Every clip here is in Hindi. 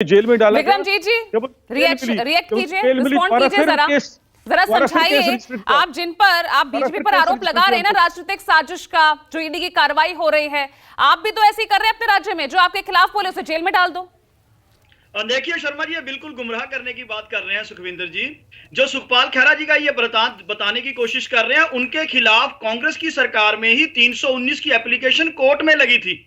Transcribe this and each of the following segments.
जेल में डाला विक्रम जी रिएक्ट कीजिए, रिस्पॉन्ड कीजिए जरा समझाइए। आप बीजेपी पर आरोप लगा रहे हैं ना राजनीतिक साजिश का, जो ईडी की कार्रवाई हो रही है, आप भी तो ऐसे ही कर रहे हैं अपने राज्य में। जो आपके खिलाफ बोले उसे जेल में डाल दो। देखिए शर्मा जी, ये बिल्कुल गुमराह करने की बात कर रहे हैं सुखविंदर जी। जो सुखपाल खैरा जी का ये बताने की कोशिश कर रहे हैं, उनके खिलाफ कांग्रेस की सरकार में ही 319 की एप्लीकेशन कोर्ट में लगी थी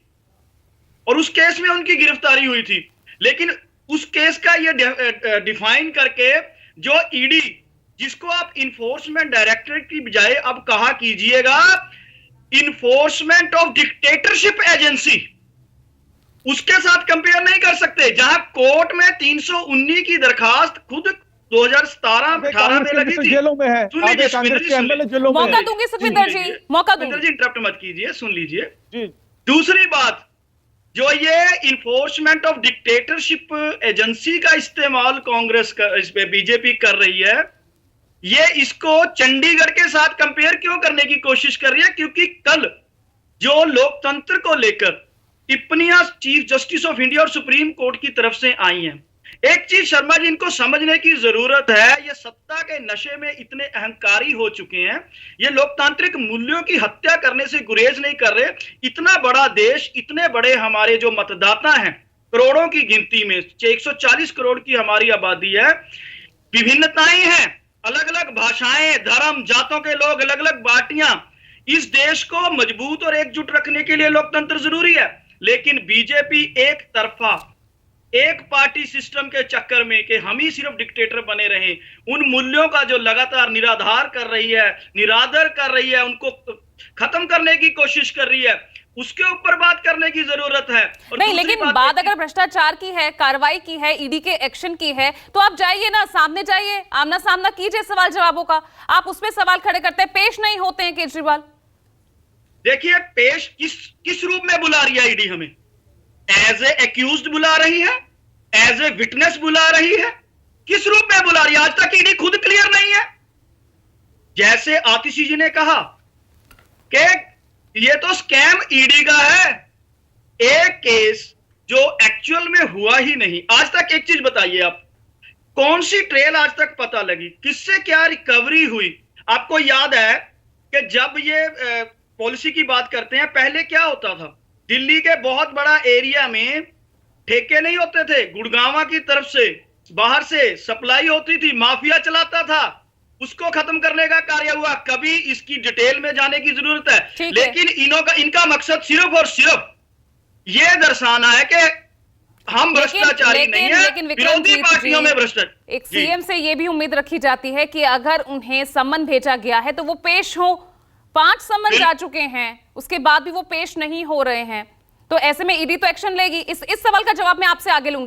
और उस केस में उनकी गिरफ्तारी हुई थी। लेकिन उस केस का ये डिफाइन करके जो ईडी, जिसको आप इन्फोर्समेंट डायरेक्टरेट की बजाय अब कहा कीजिएगा इन्फोर्समेंट ऑफ डिक्टेटरशिप एजेंसी, उसके साथ कंपेयर नहीं कर सकते। जहां कोर्ट में 319 की दरखास्त खुद 2017-18 में लगी थी। जेलों में है, मौका दूंगी सुखविंदर जी, मौका दूंगी। इंटरप्ट मत कीजिए, सुन लीजिए। दूसरी बात, जो ये इन्फोर्समेंट ऑफ डिक्टेटरशिप एजेंसी का इस्तेमाल कांग्रेस का, इस पे बीजेपी कर रही है, ये इसको चंडीगढ़ के साथ कंपेयर क्यों करने की कोशिश कर रही है? क्योंकि कल जो लोकतंत्र को लेकर टिप्पणियां चीफ जस्टिस ऑफ इंडिया और सुप्रीम कोर्ट की तरफ से आई हैं, एक चीज शर्मा जी इनको समझने की जरूरत है, ये सत्ता के नशे में इतने अहंकारी हो चुके हैं, ये लोकतांत्रिक मूल्यों की हत्या करने से गुरेज नहीं कर रहे। इतना बड़ा देश, इतने बड़े हमारे जो मतदाता हैं, करोड़ों की गिनती में 140 करोड़ की हमारी आबादी है, विभिन्नताएं हैं, अलग अलग भाषाएं, धर्म, जातों के लोग, अलग अलग पार्टियां। इस देश को मजबूत और एकजुट रखने के लिए लोकतंत्र जरूरी है। लेकिन बीजेपी एक तरफा, एक पार्टी सिस्टम के चक्कर में कि हम ही सिर्फ डिक्टेटर बने रहें, उन मूल्यों का जो लगातार निराधार कर रही है, निरादर कर रही है, उनको खत्म करने की कोशिश कर रही है, उसके ऊपर बात करने की जरूरत है। और नहीं, लेकिन बात अगर भ्रष्टाचार की है, कार्रवाई की है, ईडी के एक्शन की है, तो आप जाइए ना, सामने जाइए, आमना सामना कीजिए सवाल जवाबों का। आप उसमें सवाल खड़े करते हैं, पेश नहीं होते हैं केजरीवाल। देखिए, पेश किस रूप में बुला रही है ईडी हमें? एज ए एक्यूज्ड बुला रही है, एज ए विटनेस बुला रही है, किस रूप में बुला रही है? आज तक ईडी खुद क्लियर नहीं है। जैसे आतिशी जी ने कहा कि ये तो स्कैम ईडी का है, एक केस जो एक्चुअल में हुआ ही नहीं। आज तक एक चीज बताइए आप, कौन सी ट्रेल आज तक पता लगी, किससे क्या रिकवरी हुई? आपको याद है कि जब ये पॉलिसी की बात करते हैं, पहले क्या होता था, दिल्ली के बहुत बड़ा एरिया में ठेके नहीं होते थे, गुड़गांव की तरफ से बाहर से सप्लाई होती थी, माफिया चलाता था, उसको खत्म करने का कार्य हुआ। कभी इसकी डिटेल में जाने की जरूरत है, लेकिन इनका मकसद सिर्फ और सिर्फ ये दर्शाना है कि हम भ्रष्टाचारी नहीं है, विरोधी पार्टियों में भ्रष्टाचार। एक सीएम से ये भी उम्मीद रखी जाती है कि अगर उन्हें सम्मन भेजा गया है तो वो पेश हो। 5 सम्मन जा चुके हैं, उसके बाद भी वो पेश नहीं हो रहे हैं, तो ऐसे में ईडी तो एक्शन लेगी। इस सवाल का जवाब मैं आपसे आगे लूंगी।